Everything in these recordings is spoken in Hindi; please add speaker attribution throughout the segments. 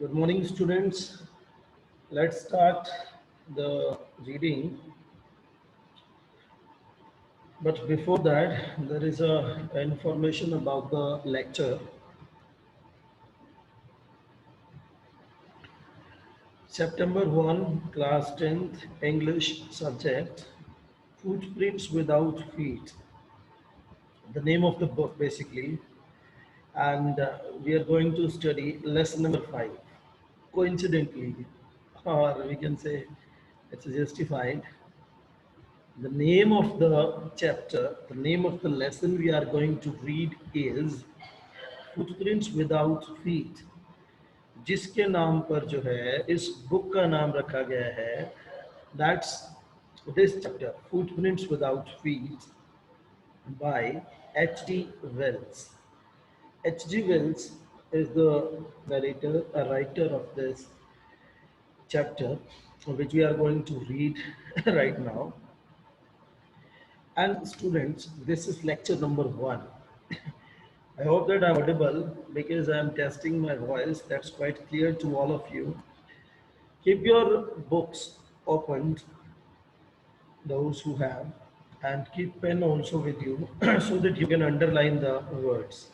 Speaker 1: Good morning, students. Let's start the reading. But before that, there is a information about the lecture. September 1, class 10th, English subject, Footprints Without Feet. The name of the book, basically. And we are going to study lesson number 5. Coincidentally, or we can say it's justified. The name of the chapter, the name of the lesson we are going to read is Footprints Without Feet, जिसके नाम पर जो है इस बुक का नाम रखा गया है, that's this chapter, Footprints Without Feet by H.G. Wells. H.G. Wells is the narrator, a writer of this chapter, which we are going to read right now. And students, this is lecture number 1. I hope that I'm audible because I'm testing my voice. That's quite clear to all of you. Keep your books opened, those who have, and keep pen also with you so that you can underline the words.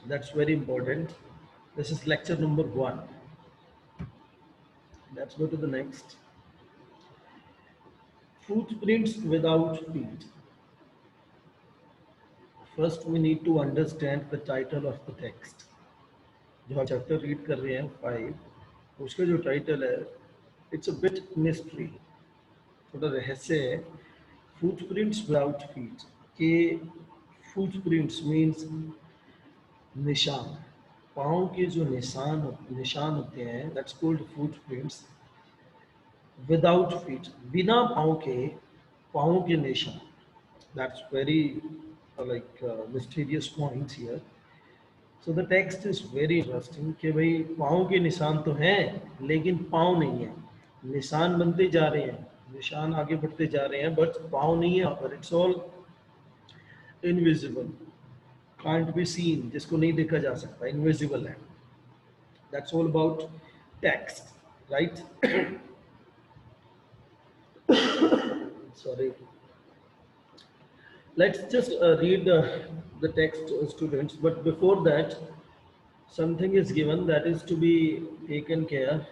Speaker 1: That's very important. This is lecture number 1. Let's go to the next. Footprints without feet. First, we need to understand the title of the text. जो हम चैप्टर रीड कर रहे हैं 5, उसका जो टाइटल है इट्स अ बिट मिस्ट्री, थोड़ा रहस्य है. फुटप्रिंट्स विदाउट फीट के फुटप्रिंट्स मीन्स निशान, पाँव के जो निशान होते हैं, that's called footprints. Without feet, बिना पाँव के निशान, that's very like mysterious points here. So the text is very interesting कि भाई पाँव के निशान तो हैं लेकिन पाँव नहीं है, निशान बनते जा रहे हैं, निशान आगे बढ़ते जा रहे हैं, बट पाँव नहीं है, पर it's all invisible, can't be seen, जिसको नहीं देखा जा सकता, इनविजिबल है. That's all about text, right? Sorry. Let's just read the text, students. But before that, something is given that is to be taken care.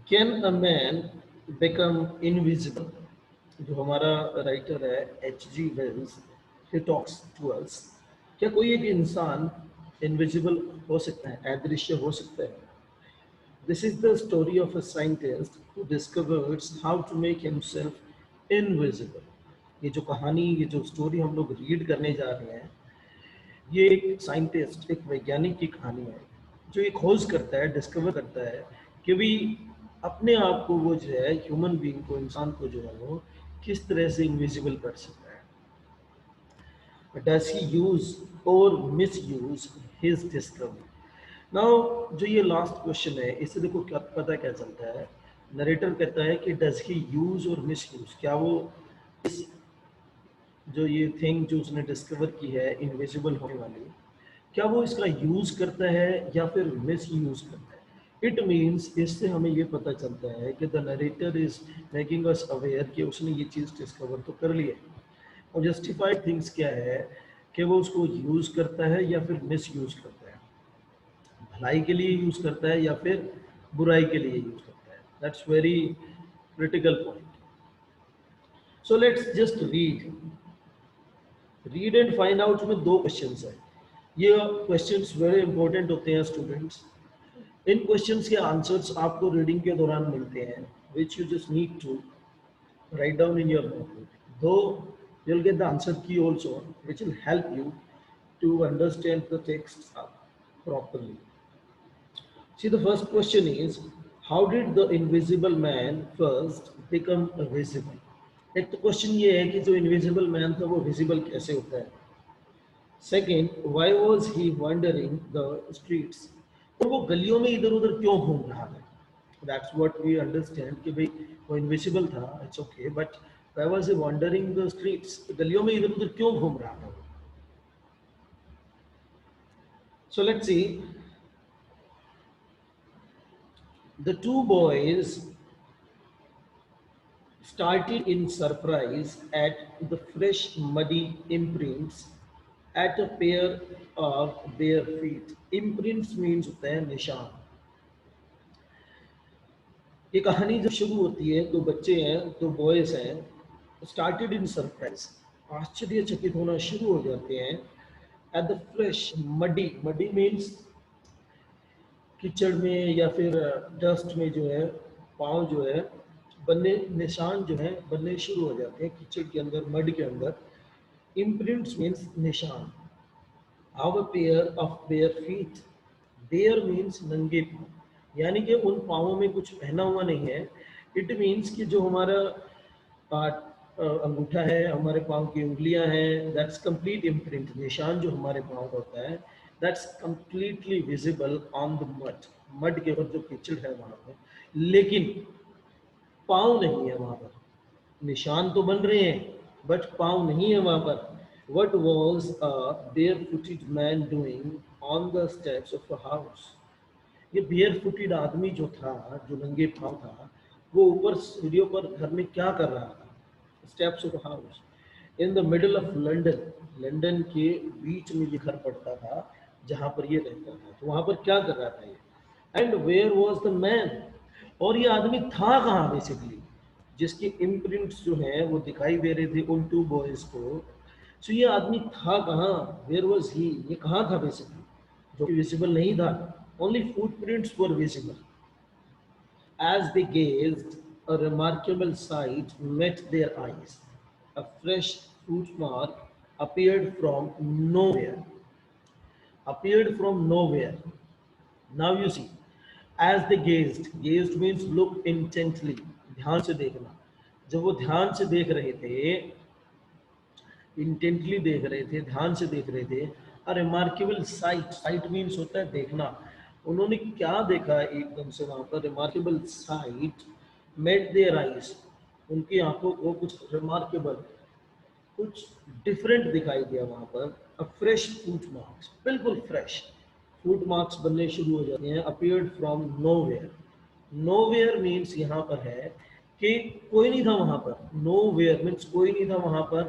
Speaker 1: Can a man become invisible? जो हमारा राइटर है H.G. Wells, he talks to us. क्या कोई एक इंसान इनविजिबल हो सकता है, अदृश्य हो सकता है? This is the story of a scientist who discovers how to make himself invisible. ये जो कहानी, ये जो स्टोरी हम लोग रीड करने जा रहे हैं, ये एक साइंटिस्ट, एक वैज्ञानिक की कहानी है जो एक खोज करता है, डिस्कवर करता है कि भी अपने आप को वो जो है ह्यूमन बीइंग को, इंसान को जो है वो किस तरह से इनविजिबल कर सकता है. Does he use or misuse his discovery? Now जो ये लास्ट क्वेश्चन है, इससे देखो क्या पता क्या चलता है. नरेटर कहता है कि डज ही यूज और मिस यूज, क्या वो इस जो ये थिंग जो उसने डिस्कवर की है इनविजिबल होने वाली, क्या वो इसका यूज करता है या फिर मिस यूज करता है. इट मीन्स इससे हमें ये पता चलता है कि the narrator is making us aware कि उसने ये चीज़ डिस्कवर तो कर ली है. और जस्टिफाइड थिंग्स क्या है कि वो उसको यूज करता है या फिर मिस यूज करता है, भलाई के लिए यूज करता है या फिर बुराई के लिए यूज करता है. That's very critical point. So let's just read and find out में 2 क्वेश्चंस है. ये क्वेश्चंस वेरी इंपॉर्टेंट होते हैं स्टूडेंट्स. इन क्वेश्चंस के आंसर्स आपको रीडिंग के दौरान मिलते हैं, which you just need to write down in your notebook. Though you'll get the answer key also, which will help you to understand the text properly. See, the first question is, how did the invisible man first become visible? एक तो क्वेश्चन ये है कि जो इनविजिबल मैन था वो विजिबल कैसे होता है. Second, why was he wandering the streets? और वो गलियों में इधर उधर क्यों घूम रहा था. दैट्स व्हाट वी अंडरस्टैंड कि भाई वो इनविजिबल था, it's okay, but I was wondering the streets, गलियों में इधर उधर क्यों घूम रहा था? So let's see, the two boys started in surprise at the fresh muddy imprints at a pair of bare feet. Imprints means होता है निशान। ये कहानी जब शुरू होती है, दो बच्चे हैं, दो बॉयज हैं, स्टार्टेड इन सरप्राइज, आश्चर्यचकित होना शुरू हो जाते हैं at the fresh muddy, muddy means कीचड़ में या फिर डस्ट में जो है पाँव जो है बनने, निशान जो है बनने शुरू हो जाते हैं कीचड़ के अंदर, मड के अंदर। इम्प्रिंट्स मीन्स निशान। How a pair of bare feet, bare means नंगे पाँव, यानी कि उन पाँवों में कुछ पहना हुआ नहीं है। इट मीन्स कि जो हमारा अंगूठा है, हमारे पाँव की उंगलियां हैं, दैट्स कंप्लीट इम्प्रिंट, निशान जो हमारे पाँव का होता है, that's completely visible on the mud, mud के ऊपर जो कीचड़ है वहाँ पर, लेकिन पाँव नहीं है वहाँ पर। निशान तो बन रहे हैं बट पाँव नहीं है वहाँ पर। What was a barefooted man doing on the steps of a house? ये barefooted आदमी जो था, जो नंगे पाँव था, वो ऊपर सीढ़ियों पर घर में क्या कर रहा था? Steps of a house. In the middle of London, London के बीच में ये घर पड़ता था जहाँ पर ये रहता था, तो वहाँ पर क्या कर रहा था ये? And where was the man, और ये आदमी था कहाँ बेसिकली, जिसके इम्प्रिंट्स जो हैं वो दिखाई दे रहे थे उन टू बॉयज को। सो ये आदमी था कहाँ, वेयर वॉज ही, ये कहाँ था बेसिकली, जो कि विजिबल नहीं था, only footprints were visible. As they gazed, a remarkable sight met their eyes. A fresh footmark appeared from nowhere. Appeared from nowhere. Now you see, as they gazed means look intently, ध्यान से देखना। जब वो ध्यान से देख रहे थे, इंटेंटली देख रहे थे, ध्यान से देख रहे थे, a remarkable site, site means होता है देखना। उन्होंने क्या देखा एकदम से वहां पर, remarkable sight met their eyes, उनकी आंखों को कुछ रिमार्केबल, कुछ डिफरेंट दिखाई दिया वहां पर। अ फ्रेश फूट मार्क्स, बिल्कुल फ्रेश फूट मार्क्स बनने शुरू हो जाते हैं, appeared from nowhere. Nowhere means यहाँ पर है कि कोई नहीं था वहां पर, नोवेयर मीन्स कोई नहीं था वहां पर,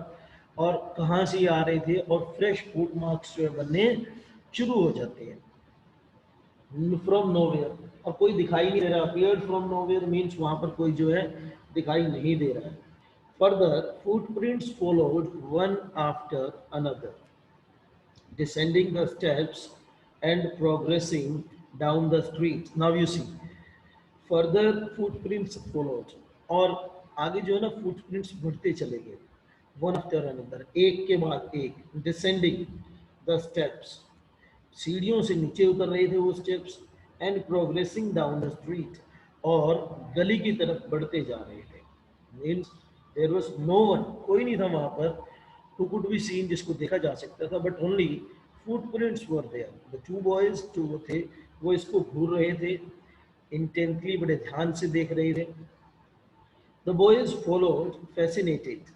Speaker 1: और कहाँ से ये आ रहे थे, और फ्रेश फूट मार्क्स जो है बनने शुरू हो जाते हैं फ्रॉम नोवेयर, और कोई दिखाई नहीं दे रहा। अपीयर्ड फ्रॉम नोवेयर मीन्स वहां पर कोई जो है दिखाई नहीं दे रहा है। Further footprints followed one after another, descending the steps and progressing down the street. Now you see, further footprints followed, और आगे जो है ना footprints बढ़ते चले गए, one after another, एक के बाद एक, descending the steps, सीढ़ियों से नीचे उतर रहे थे वो steps, and progressing down the street, और गली की तरफ बढ़ते जा रहे थे। Means there was no one, कोई नहीं था वहां पर, हु कुड बी सीन, जिसको देखा जा सकता था, but only footprints were there. The two boys जो वो थे वो इसको घूर रहे थे, इंटेंटली, बड़े ध्यान से देख रहे थे। The boys followed, fascinated,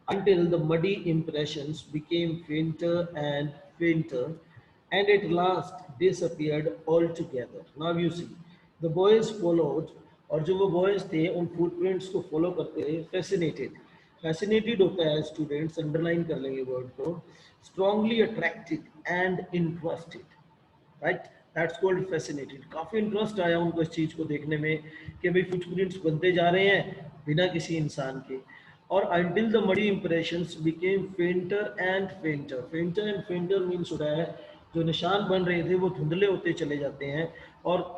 Speaker 1: until the muddy impressions became fainter and fainter and at last disappeared altogether. Now you see, the boys followed, और जो वो बॉयज थे उन फुटप्रिंट्स को फॉलो करते थे, फैसिनेटेड, फैसिनेटेड होता है स्टूडेंट्स, अंडरलाइन कर लेंगे वर्ड को, strongly attracted and interested, right, that's called fascinated. काफ़ी इंटरेस्ट आया उनको इस चीज़ को देखने में कि भाई फुटप्रिंट्स बनते जा रहे हैं बिना किसी इंसान के, और until the muddy impressions became फेंटर and फेंटर, फेंटर and फेंटर means होता है जो निशान बन रहे थे वो धुंधले होते चले जाते हैं और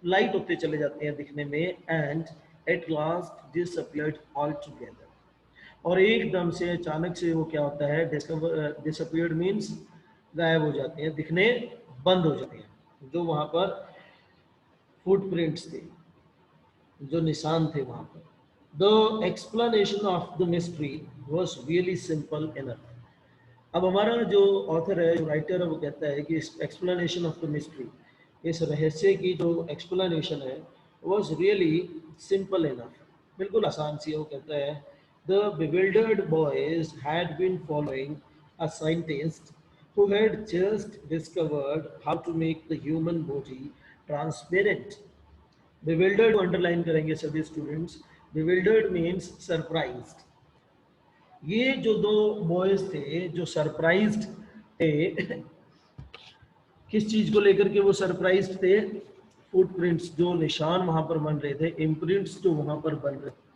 Speaker 1: लाइट होते चले जाते हैं दिखने में, and at last disappeared all together, और एकदम से अचानक से वो क्या होता है, डिसअपीयर्ड मीन्स गायब हो जाते हैं, दिखने बंद हो जाते हैं, जो वहां पर फुटप्रिंट्स थे, जो निशान थे वहां पर। The explanation of the mystery was really simple enough. अब हमारा जो ऑथर है, जो राइटर है, वो कहता है कि इस एक्सप्लेनेशन ऑफ द मिस्ट्री, इस रहस्य की जो एक्सप्लेनेशन है, वॉज रियली सिंपल इनफ, बिल्कुल आसान सी है। वो कहता है the bewildered boys had been following a scientist who had just discovered how to make the human body transparent. bewildered को अंडरलाइन करेंगे सभी स्टूडेंट्स। bewildered means surprised. ये जो दो बॉयज थे जो सरप्राइज्ड थे किस चीज को लेकर के वो सरप्राइज्ड थे? फुटप्रिंट्स, जो निशान वहां पर बन रहे थे, इम्प्रिंट्स जो वहां पर बन रहे थे,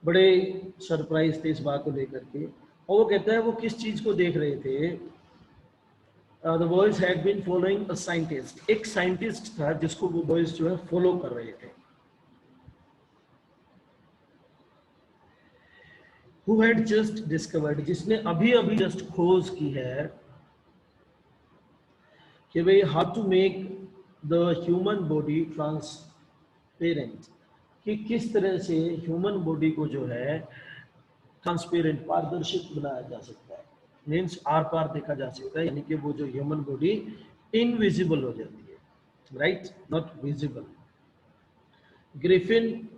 Speaker 1: बड़े सरप्राइज थे इस बात को लेकर के। और वो कहता है वो किस चीज को देख रहे थे? The boys had been following a scientist. एक साइंटिस्ट था जिसको वो बॉयज जो है फॉलो कर रहे थे। हु हैड जस्ट डिस्कवर्ड, जिसने अभी अभी जस्ट खोज की है कि भाई how to make the human body transparent, कि किस तरह से ह्यूमन बॉडी को जो है ट्रांसपेरेंट, पारदर्शित बनाया जा सकता है। मीन्स आर पार देखा जा सकता है, यानी कि वो जो ह्यूमन बॉडी इनविजिबल हो जाती है, right, not visible. Griffin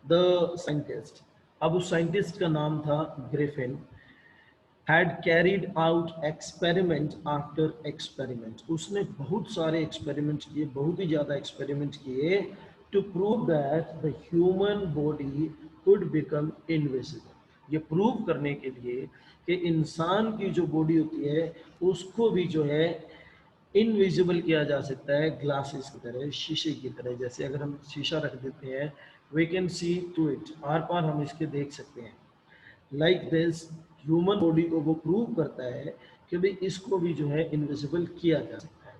Speaker 1: the scientist, अब उस साइंटिस्ट का नाम था Griffin, had carried out experiment after experiment, उसने बहुत सारे एक्सपेरिमेंट किए, बहुत ही ज़्यादा एक्सपेरिमेंट किए to prove that the human body could become invisible, ये प्रूव करने के लिए कि इंसान की जो बॉडी होती है उसको भी जो है इनविजिबल किया जा सकता है, ग्लासेस की तरह, शीशे की तरह। जैसे अगर हम शीशा रख देते हैं, we can see to it, आर पार हम इसके देख सकते हैं। लाइक दिस ह्यूमन बॉडी को वो प्रूव करता है कि भाई इसको भी जो है इनविजिबल किया जा सकता है।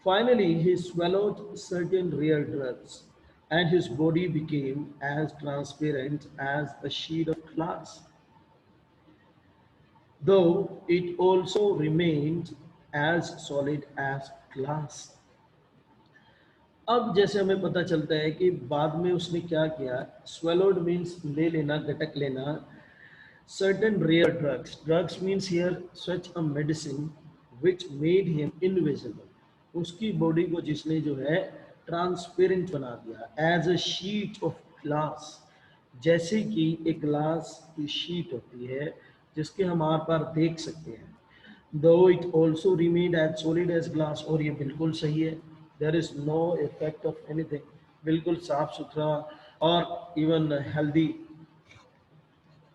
Speaker 1: Finally he swallowed certain rare drugs and his body became as transparent as a sheet of glass, though it also remained as solid as glass. अब जैसे हमें पता चलता है कि बाद में उसने क्या किया, swallowed means ले लेना, गटक लेना, certain rare drugs, drugs means here such a medicine which made him invisible, उसकी बॉडी को जिसने जो है ट्रांसपेरेंट बना दिया, as a sheet of glass, जैसे कि एक ग्लास की शीट होती है जिसके हम आर पार देख सकते हैं। Though it also remain as solid as glass, और ये बिल्कुल सही है, there is no effect of anything, बिल्कुल साफ सुथरा और इवन हेल्दी।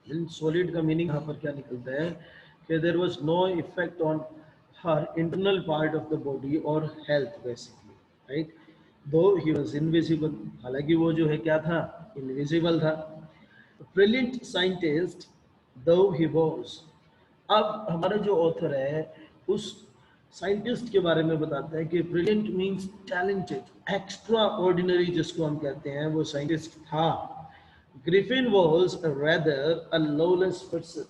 Speaker 1: सॉलिड का मीनिंग यहाँ पर क्या निकलता है कि there was no effect on her internal part of the body और health basically, right. Though he was invisible, हालांकि वो जो है क्या था, इनविजिबल था। ब्रिलियंट साइंटिस्ट दो ही वाज, अब हमारा जो ऑथर है उस साइंटिस्ट के बारे में बताता है कि brilliant means talented, extraordinary जिसको हम कहते हैं, वो साइंटिस्ट था। Griffin was rather a lawless person,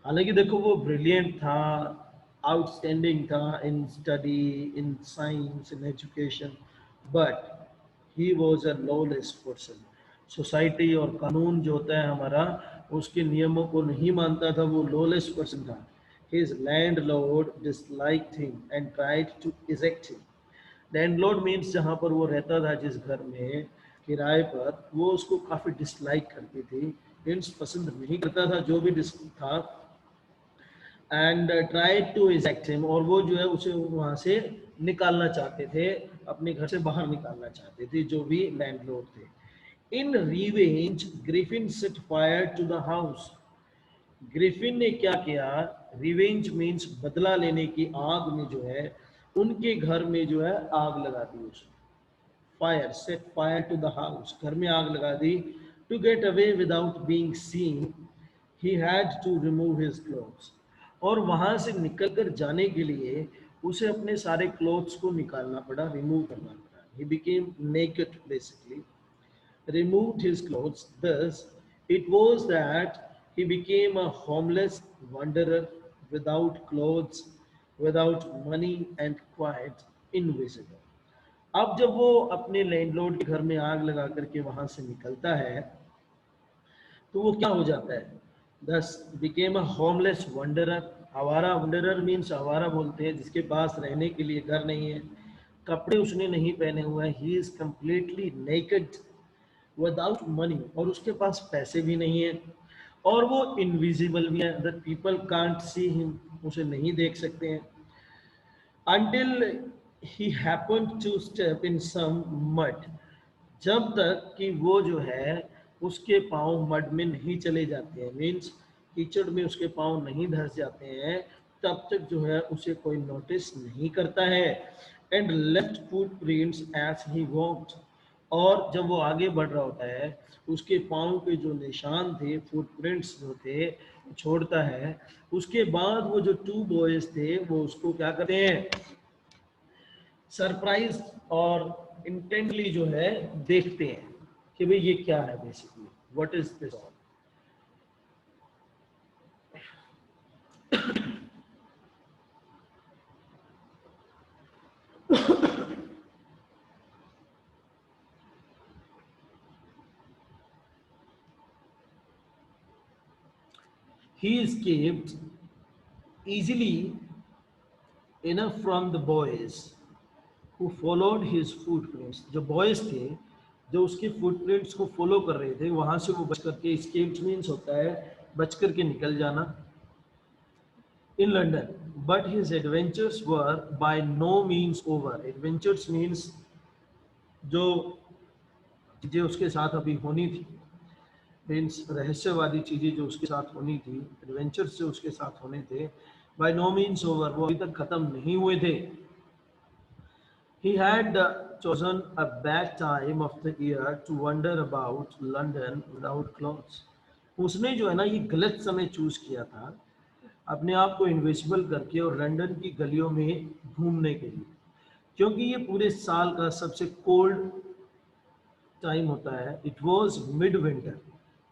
Speaker 1: हालांकि देखो वो ब्रिलियंट था, आउटस्टैंडिंग था in study, in science, in education, but he was a lawless person. Society और कानून जो होता है हमारा, उसके नियमों को नहीं मानता था, वो लॉलेस पर्सन था। His landlord disliked him and tried to eject him. Landlord means जहाँ पर वो रहता था, जिस घर में किराए पर, वो उसको काफ़ी डिसलाइक करती थी, मीन्स पसंद नहीं करता था जो भी था, and tried to eject him, और वो जो है उसे वहाँ से निकालना चाहते थे, अपने घर से बाहर निकालना चाहते थे जो भी लैंडलॉर्ड थे। In revenge Griffin set fire to the house, Griffin ने क्या किया, रिवेंज मीन्स बदला लेने की आग में जो है उनके घर में जो है आग लगा दी उसने। Fire, set fire to the house, घर में आग लगा दी। To get away without being seen he had to remove his clothes, और वहां से निकलकर जाने के लिए उसे अपने सारे क्लोथ्स को निकालना पड़ा, रिमूव करना पड़ा। He became naked basically, removed his clothes. Thus, it was that he became a homeless wanderer without clothes, without money, and quite invisible. अब जब वो अपने लैंडलॉर्ड के घर में आग लगा करके वहां से निकलता है तो वो क्या हो जाता है, दस बिकेम अ होमलेस वंडरर, आवारा, वंडरर मीन्स आवारा बोलते हैं जिसके पास रहने के लिए घर नहीं है, कपड़े उसने नहीं पहने हुए हैं, he is completely naked, without money, और उसके पास पैसे भी नहीं है, और वो इनविजिबल भी है, that people can't see him, उसे नहीं देख सकते हैं, until he happened to step in some mud, जब तक कि वो जो है उसके पाँव मड में नहीं चले जाते हैं, मीन्स कीचड़ में उसके पाँव नहीं धंस जाते हैं, तब तक जो है उसे कोई नोटिस नहीं करता है। And left foot prints as he walked, और जब वो आगे बढ़ रहा होता है उसके पाँव के जो निशान थे, फुटप्रिंट्स जो थे, छोड़ता है। उसके बाद वो जो टू बॉयज थे वो उसको क्या करते हैं, सरप्राइज और इंटेंटली जो है देखते हैं कि भाई ये क्या है, basically what is this all. He escaped easily enough from the boys who followed his footprints, जो बॉयज थे जो उसके फुटप्रिंट्स को फॉलो कर रहे थे, वहां से वो बच करके, escaped मीन्स होता है बच करके निकल जाना, in London, but his adventures were by no means over. Adventures means जो चीजें उसके साथ अभी होनी थी, मीन्स रहस्यवादी चीजें जो उसके साथ होनी थी, एडवेंचर्स जो उसके साथ होने थे, बाय नो मीन्स ओवर, वो अभी तक खत्म नहीं हुए थे। He had chosen a bad time of the year to wander about London without clothes. उसने जो है ना ये गलत समय चूज किया था अपने आप को इनविजिबल करके और लंदन की गलियों में घूमने के लिए, क्योंकि ये पूरे साल का सबसे कोल्ड टाइम होता है। It was mid winter,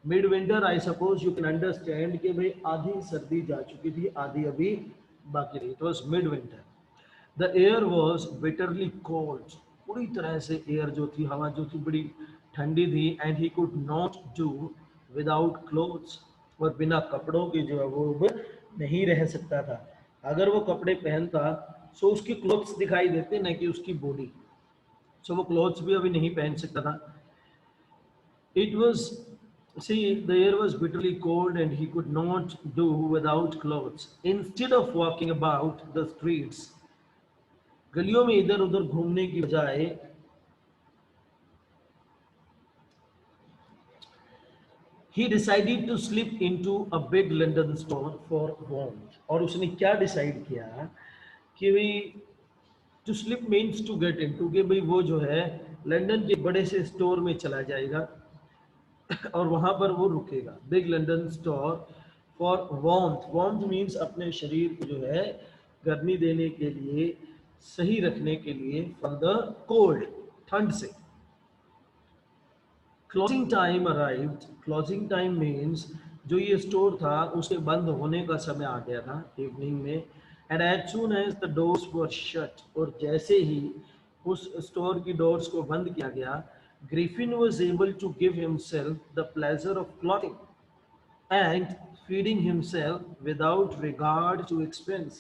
Speaker 1: mid winter I suppose you can understand कि भाई आधी सर्दी जा चुकी थी, आधी अभी बाकी रही। It was mid winter, the air was bitterly cold, पूरी तरह से एयर जो थी, हवा जो थी बड़ी ठंडी थी। And he could not do without clothes, और बिना कपड़ों के जो है वो अब नहीं रह सकता था। अगर वो कपड़े पहनता सो उसके क्लोथ्स दिखाई देते, न कि उसकी बॉडी, सो वो क्लोथ्स भी अभी नहीं पहन सकता था। It was, see, the air was bitterly cold and he could not do without clothes. Instead of walking about the streets, गलियों में इधर उधर घूमने की बजाय he decided to slip into a big London store for warmth. और उसने क्या डिसाइड किया कि भाई to slip means to get into, कि भाई वो जो है लंदन के बड़े से स्टोर में चला जाएगा और वहां पर वो रुकेगा। Big London store for warmth, warmth means अपने शरीर को जो है गर्मी देने के लिए, सही रखने के लिए, फ्रॉम द कोल्ड, ठंड से। Closing time arrived, closing time means जो ये स्टोर था उसके बंद होने का समय आ गया था इवनिंग में। And as soon as the doors were shut, और जैसे ही उस स्टोर की डोर्स को बंद किया गया, Griffin was able to give himself the pleasure of clothing and feeding himself without regard to expense.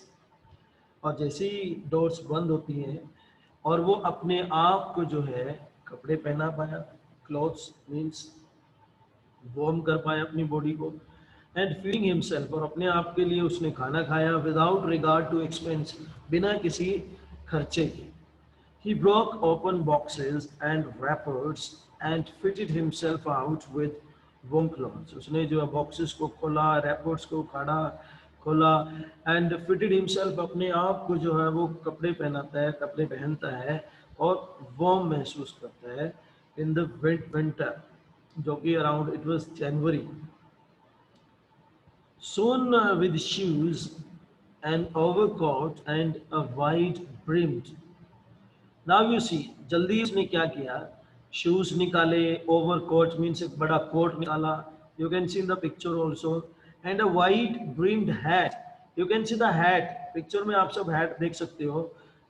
Speaker 1: और जैसे ही डोर्स बंद होती हैं और वो अपने आप को जो है कपड़े पहना पाया, क्लॉथ्स मीन्स वार्म कर पाया अपनी बॉडी को, एंड फीडिंग हिमसेल्फ, और अपने आप के लिए उसने खाना खाया, विदाउट रिगार्ड टू एक्सपेंस, बिना किसी खर्चे के। He broke open boxes and wrappers and fitted himself out with warm clothes. उसने जो है बॉक्सेस को खोला, रैपर्स को खोला एंड फिटेड हिमसेल्फ, अपने आप को जो है वो कपड़े पहनाता है, कपड़े पहनता है और वार्म महसूस करता है इन द विंटर, जो कि around it was January. Soon with shoes, an overcoat and a wide brimmed, now you see, जल्दी उसने क्या किया, शूज निकाले, ओवरकोट मीन्स एक बड़ा कोट निकाला, you can see in the picture also, and a white brimmed hat, you can see the hat, picture में आप सब हैट देख सकते हो।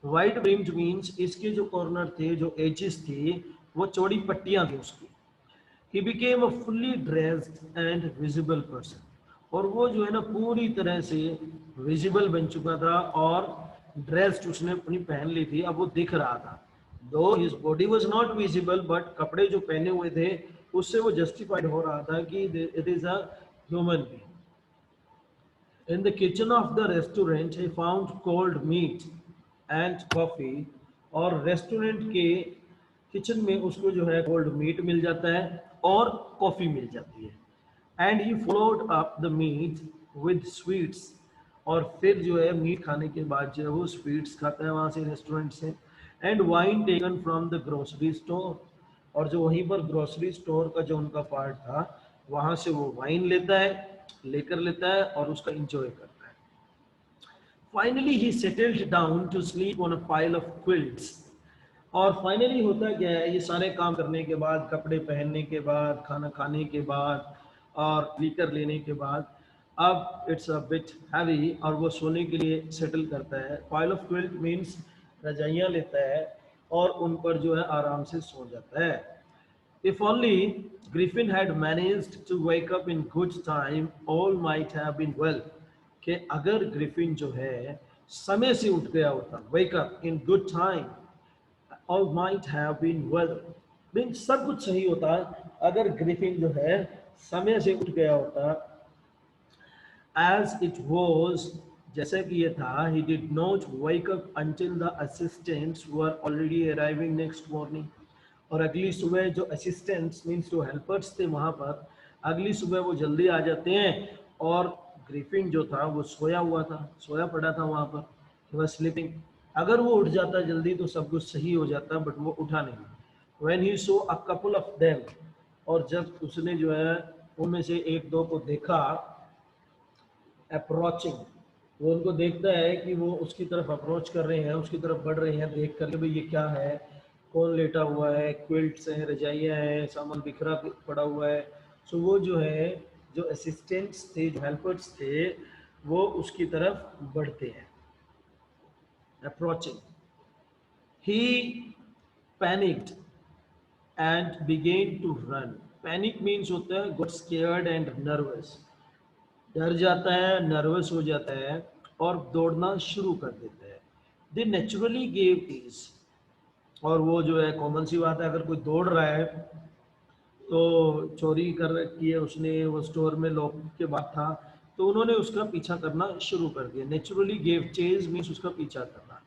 Speaker 1: वाइट ब्रिम्ड मीन्स इसके जो कॉर्नर थे, जो एजेस थे, वो चौड़ी पट्टियां थी उसकी। He became a fully dressed and visible person, और वो जो है ना पूरी तरह से विजिबल बन चुका था और ड्रेस्ड उसने अपनी पहन ली थी, अब वो दिख रहा था। दो his body was not visible, but कपड़े जो पहने हुए थे उससे वो जस्टिफाइड हो रहा था कि it is a human being. In the kitchen of the restaurant, he found cold meat and coffee. और रेस्टोरेंट के किचन में उसको जो है कोल्ड मीट मिल जाता है और कॉफ़ी मिल जाती है। And he followed up the meat with sweets, और फिर जो है मीट खाने के बाद जो है वो स्वीट्स खाता है वहाँ से रेस्टोरेंट से। And wine taken from the grocery store, और जो वहीं पर ग्रोसरी स्टोर का जो उनका पार्ट था वहाँ से वो वाइन लेकर लेता है और उसका इंजॉय करता है। Finally he settled down to sleep on a pile of quilts. और फाइनली होता क्या है, ये सारे काम करने के बाद, कपड़े पहनने के बाद, खाना खाने के बाद और लीकर लेने के बाद, अब इट्स अ बिट हैवी और वो सोने के लिए सेटल करता है। पाइल ऑफ क्विल्ट मीन्स रजाइयाँ लेता है और उन पर जो है आराम से सो जाता है। If only Griffin had managed to wake up in good time, all might have been well. कि अगर ग्रिफिन जो है समय से उठ गया होता, wake up in good time, all might have been well, means सब कुछ सही होता अगर ग्रिफिन जो है समय से उठ गया होता। As it was, जैसा कि ये था, he did not wake up until the assistants were already arriving next morning. और अगली सुबह जो असिस्टेंट्स मीन्स जो हेल्पर्स थे वहाँ पर, अगली सुबह वो जल्दी आ जाते हैं और ग्रिफिन जो था वो सोया हुआ था, सोया पड़ा था वहाँ पर, ही वाज स्लीपिंग। अगर वो उठ जाता जल्दी तो सब कुछ सही हो जाता, बट वो उठा नहीं। When he so a couple of them, और जब उसने जो है उनमें से एक दो को देखा, अप्रोचिंग, वो उनको देखता है कि वो उसकी तरफ अप्रोच कर रहे हैं, उसकी तरफ बढ़ रहे हैं, देख कर भाई ये क्या है, कौन लेटा हुआ है, क्विल्ट्स हैं, रजाइयाँ हैं, सामान बिखरा पड़ा हुआ है। सो वो जो है, जो असिस्टेंट्स थे, जो हेल्पर्स थे, वो उसकी तरफ बढ़ते हैं, approaching. He panicked and began to run. Panic means होता है गॉट स्केयर्ड एंड नर्वस, डर जाता है, नर्वस हो जाता है और दौड़ना शुरू कर देता है। दे नेचुरली गेव ईज, और वो जो है कॉमन सी बात है, अगर कोई दौड़ रहा है तो चोरी कर रखी है उसने, वो स्टोर में लॉक के बाद था, तो उन्होंने उसका पीछा करना शुरू कर दिया। नेचुरली गेव चेज मीन्स उसका पीछा करना।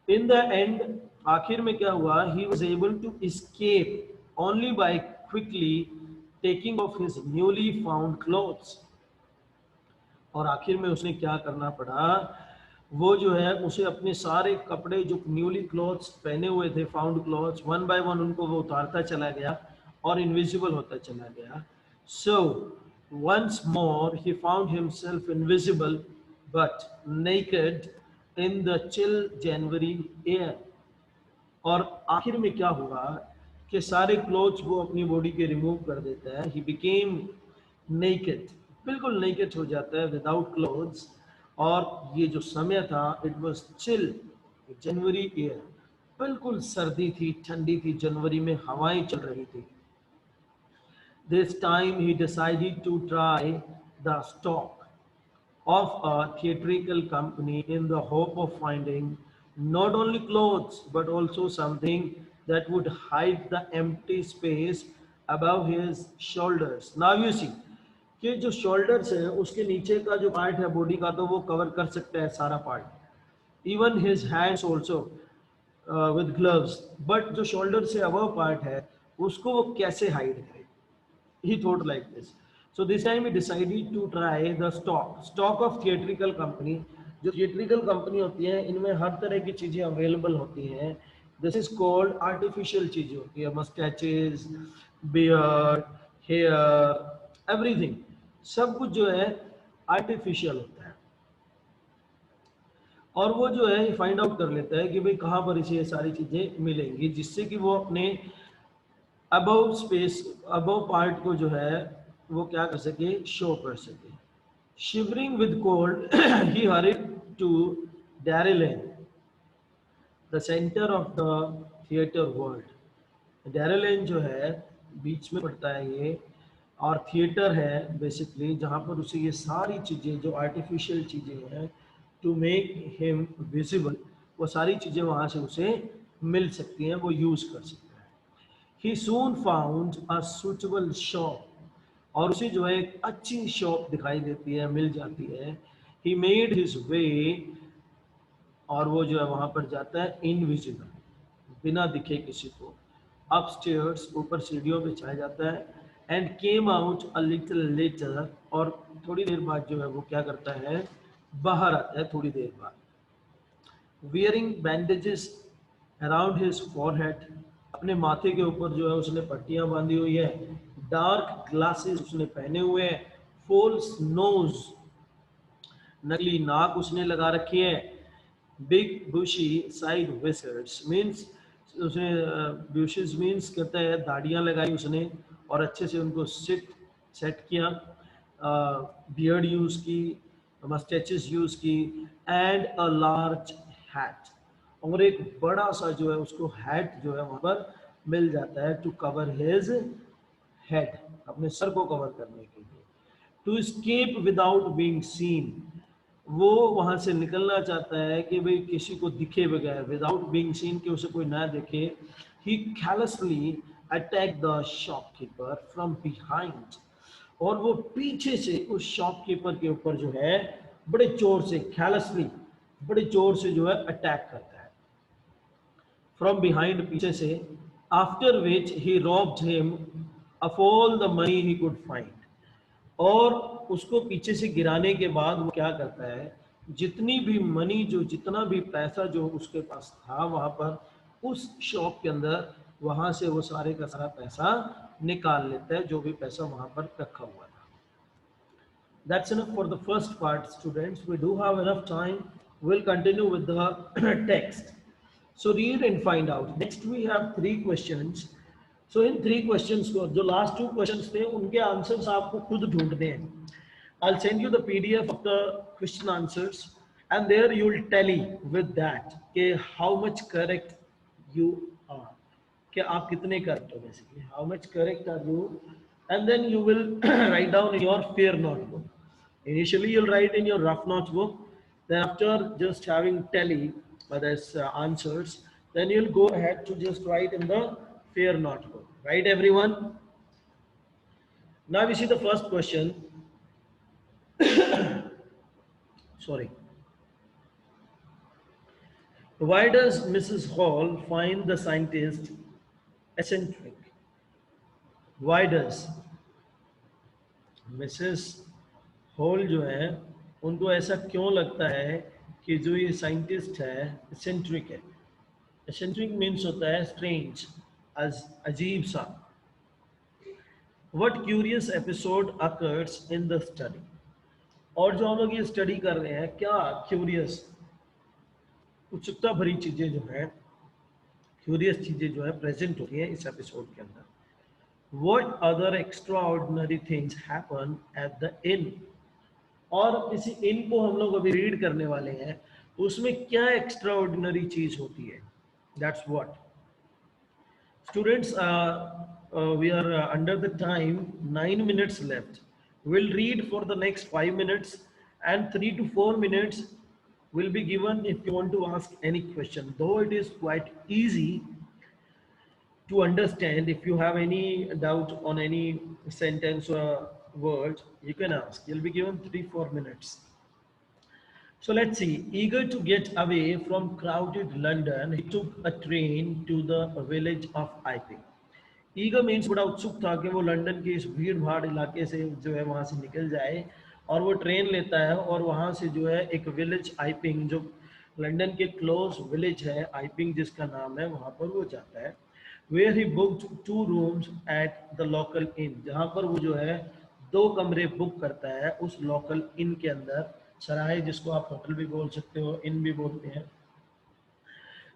Speaker 1: इन द एंड, आखिर में क्या हुआ, he was able to escape only by quickly taking off his newly found clothes. और आखिर में उसने क्या करना पड़ा, वो जो है उसे अपने सारे कपड़े जो न्यूली क्लॉथ्स पहने हुए थे, found clothes, one by one उनको वो उतारता चला गया और इनविजिबल होता चला गया। So once more he found himself invisible but naked in the chill January air. और आखिर में क्या हुआ कि सारे क्लोथ्स वो अपनी बॉडी के रिमूव कर देता है। ही बिकेम नेकेड, बिल्कुल नेकेड हो जाता है, विदाउट क्लोथ्स। और ये जो समय था, it was chill January air, बिल्कुल सर्दी थी, ठंडी थी, जनवरी में हवाएं चल रही थी। This time he decided to try the stock of a theatrical company in the hope of finding not only clothes but also something that would hide the empty space above his shoulders. Now you see कि जो shoulders है उसके नीचे का जो पार्ट है बॉडी का, तो वो कवर कर सकता है सारा part, even his hands also with gloves, but जो shoulder से above पार्ट है उसको वो कैसे हाइड करे। He thought like this. So this time he decided to try the stock of theatrical company. जो theatrical company होती है, इनमें हर तरह की चीजें अवेलेबल होती हैं। This is called artificial चीजें होती है, mustaches, beard, hair, everything, सब कुछ जो है artificial होता है। और वो जो है फाइंड आउट कर लेता है कि भाई कहाँ पर इसे ये सारी चीजें मिलेंगी, जिससे कि वो अपने अबव स्पेस, अबव पार्ट को जो है वो क्या कर सके, शो कर सके। Shivering with cold he hurried to Drury Lane, the centre of the theatre world. Drury Lane जो है बीच में पड़ता है ये, और थिएटर है बेसिकली जहाँ पर उसे ये सारी चीज़ें जो आर्टिफिशियल चीज़ें हैं, टू मेक हिम विजिबल, वो सारी चीज़ें वहाँ से उसे मिल सकती हैं, वो यूज़ कर सकता है। He soon found a suitable shop, और उसे जो है एक अच्छी शॉप दिखाई देती है, मिल जाती है. He made his way, और वो जो है वहां पर जाता है इनविजिबल, बिना दिखे किसी को, अपस्टेयर्स, ऊपर सीढ़ियों पे चला जाता है, and came out a little letter, और थोड़ी देर बाद जो है वो क्या करता है, बाहर आता है थोड़ी देर बाद. Wearing bandages around his forehead, अपने माथे के ऊपर जो है उसने पट्टियां बांधी हुई है, डार्क ग्लासेस उसने पहने हुए हैं, फॉल्स नोज, नकली नाक उसने लगा रखी है, बिग बुशी साइड विस्कर्स मीन्स, उसने बुशेस मीन्स कहता है दाढ़ियाँ लगाई उसने, और अच्छे से उनको सेट किया, बियर्ड यूज़ की, मस्टैचेस यूज़ की, एंड अ लार्ज हैट, और एक बड़ा सा जो है उसको हैट जो है वहाँ पर मिल जाता है, टू कवर हिज हेड, अपने सर को कवर करने के लिए, to escape without being seen, वो वहां से निकलना चाहता है कि भाई किसी को दिखे बगैर, विदाउट बीइंग सीन, कि उसे कोई ना देखे. He callously attack the shopkeeper from behind, और वो पीछे से उस शॉपकीपर के ऊपर जो है बड़े जोर से, कैलसली बड़े जोर से जो है अटैक करता है, फ्रॉम बिहाइंड, पीछे से. After which he robbed him of all the money he could find, और उसको पीछे से गिराने के बाद वो क्या करता है, जितनी भी मनी, जो जितना भी पैसा जो उसके पास था वहां पर उस शॉप के अंदर, वहां से वो सारे का सारा पैसा निकाल लेता है, जो भी पैसा वहां पर रखा हुआ था. That's enough for the first part, students. We do have enough time. We'll continue with the text. So read and find out. Next we have three questions. So in three questions, जो last two questions थे उनके answers आपको खुद ढूंढने हैं. I'll send you the PDF of the question answers, and there you will tally with that कि how much correct you are. कि आप कितने correct हो basically. How much correct are you? And then you will write down in your fair notebook. Initially, you'll write in your rough notebook. Then, after just having tally others answers, then you'll go ahead to just write in the fair notebook. Right, everyone? Now we see the first question. Sorry. Why does Mrs. Hall find the scientist eccentric? Why does Mrs hall जो है उनको ऐसा क्यों लगता है कि जो ये साइंटिस्ट है एसेंट्रिक है. एसेंट्रिक मीन्स होता है स्ट्रेंज, अजीब सा. What curious episode occurs in the study, और जो हम लोग ये स्टडी कर रहे हैं, क्या क्यूरियस, उत्सुकता भरी चीजें जो है, क्यूरियस चीजें जो है प्रेजेंट होती हैं इस एपिसोड के अंदर. What other extraordinary things happen at the inn? और किसी इन को हम लोग अभी रीड करने वाले हैं, उसमें क्या एक्स्ट्रा ऑर्डिनरी चीज होती है. That's what students, we are under the time, 9 minutes left. We'll read for the next 5 minutes, and 3 to 4 minutes will be given if you want to ask any question, though it is quite easy to understand. If you have any doubt on any sentence or word, you can ask. You'll be given 3 4 minutes. So let's see. Eager to get away from crowded London, he took a train to the village of Iping. Eager means बड़ा उत्सुक था कि वो लंदन के इस भीड़ भाड़ इलाके से जो है वहाँ से निकल जाए, और वो ट्रेन लेता है और वहाँ से जो है एक विलेज आइपिंग, जो लंदन के क्लोज विलेज है आइपिंग जिसका नाम है, वहाँ पर वो जाता है. Where he booked 2 rooms at the local inn, जहाँ पर वो जो है 2 कमरे बुक करता है उस लोकल इन के अंदर, सराय जिसको आप होटल भी बोल सकते हो, इन भी बोलते हैं.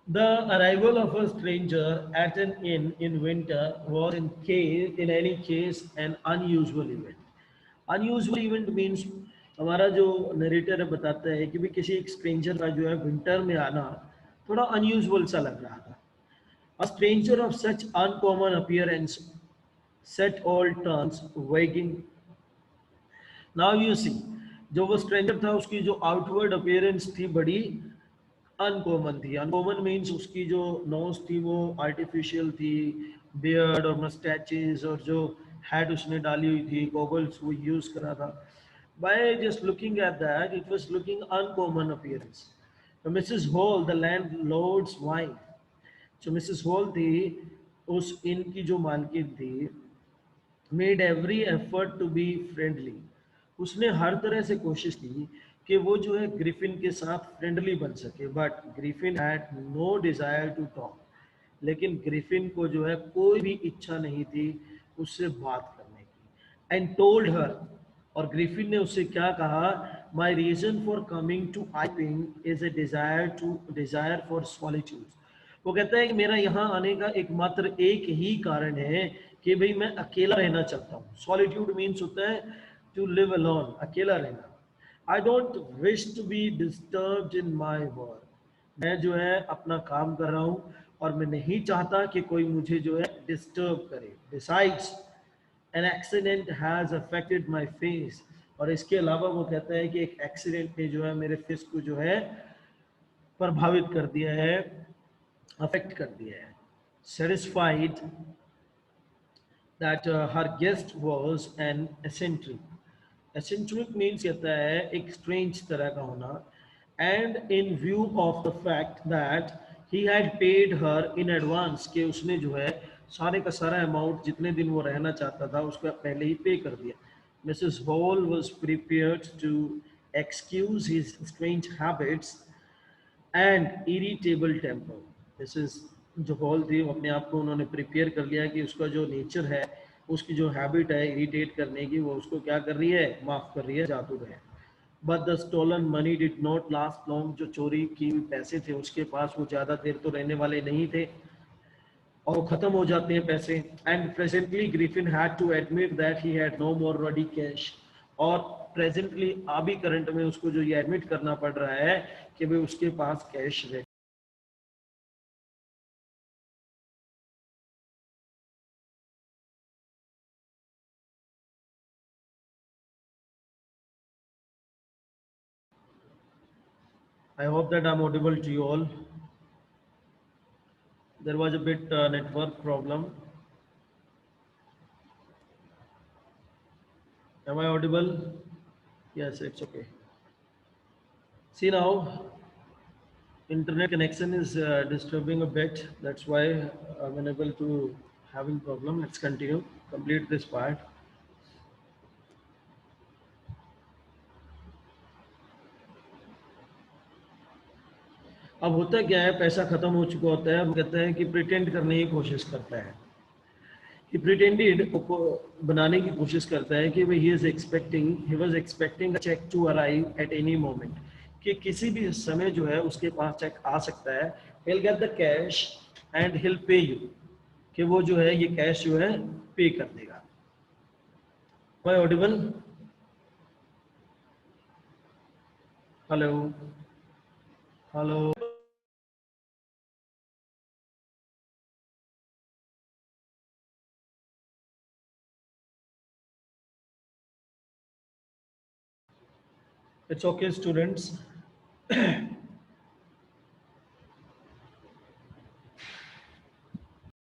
Speaker 1: The arrival of a stranger at an inn in winter was in any case an unusual event. Unusual event means हमारा जो नरेटर है बताता है कि भी किसी एक स्ट्रेंजर का जो है विंटर में आना थोड़ा अनयूजुअल सा लग रहा था. A stranger of such uncommon appearance set all tongues wagging. Now you see, जो वो स्ट्रेंजर था उसकी जो आउटवर्ड अपीयरेंस थी बड़ी अनकॉमन थी. अनकॉमन मीन्स उसकी जो नोज थी वो आर्टिफिशियल थी, बियर्ड और मस्टैचेस और जो हैट उसने डाली हुई थी, गॉगल्स वो यूज करा था. By just looking at that, it was looking uncommon appearance. So Mrs. Hall, the landlord's wife, so Mrs. Hall थी उस inn की जो मालकिन थी, made every effort to be friendly. उसने हर तरह से कोशिश की कि वो जो है ग्रिफिन के साथ फ्रेंडली बन सके, but Griffin had no desire to talk. लेकिन ग्रिफिन को जो है कोई भी इच्छा नहीं थी उससे बात करने की. एंड टोल्ड हर, और ग्रिफिन ने उससे क्या कहा, my reason for coming to Iping is a desire for solitude. वो कहता है कि मेरा यहाँ आने का एकमात्र एक ही कारण है कि भाई मैं अकेला रहना चाहता हूँ. सॉलिट्यूड मीन्स होता है टू लिव अलोन, अकेला रहना. I don't wish to be disturbed in my work. मैं जो है अपना काम कर रहा हूँ और मैं नहीं चाहता कि कोई मुझे जो है डिस्टर्ब करे. Besides an accident has affected my face. और इसके अलावा वो कहता है कि एक एक्सीडेंट ने जो है मेरे फेस को जो है प्रभावित कर दिया है, अफेक्ट कर दिया है. Satisfied that her guest was an eccentric. Eccentric means कहता है एक strange तरह का होना. And in view of the fact that he had paid her in advance, कि उसने जो है सारे का सारा अमाउंट जितने दिन वो रहना चाहता था उसको पहले ही पे कर दिया. Mrs. Hall was prepared to excuse his strange habits and irritable temper. This is जो हॉल थी वो अपने आप को उन्होंने प्रिपेयर कर लिया कि उसका जो नेचर है, उसकी जो हैबिट है इरिटेट करने की, वो उसको क्या कर रही है, माफ कर रही है, जादू है. But the stolen money did not last long. जो चोरी की पैसे थे उसके पास वो ज़्यादा देर तो रहने वाले नहीं थे और वो ख़त्म हो जाते हैं पैसे. And presently Griffin had to admit that he had no more ready cash. और प्रेजेंटली अभी करंट में उसको जो ये एडमिट करना पड़ रहा है कि भाई उसके पास कैश है. I hope that I'm audible to you all. There was a bit network problem. Am I audible? Yes, it's okay. See now, internet connection is disturbing a bit. That's why I'm unable to having problem. Let's continue. Complete this part. अब होता क्या है, पैसा खत्म हो चुका होता है, हम कहते हैं कि प्रिटेंड करने की कोशिश करता है. He pretended को बनाने की कोशिश करता है कि he is expecting, he was expecting a check to arrive at any moment, कि किसी भी समय जो है उसके पास चेक आ सकता है. He'll get the cash and he'll pay you, कि वो जो है ये कैश जो है पे कर देगा. Am I audible? Hello, hello. It's okay, students.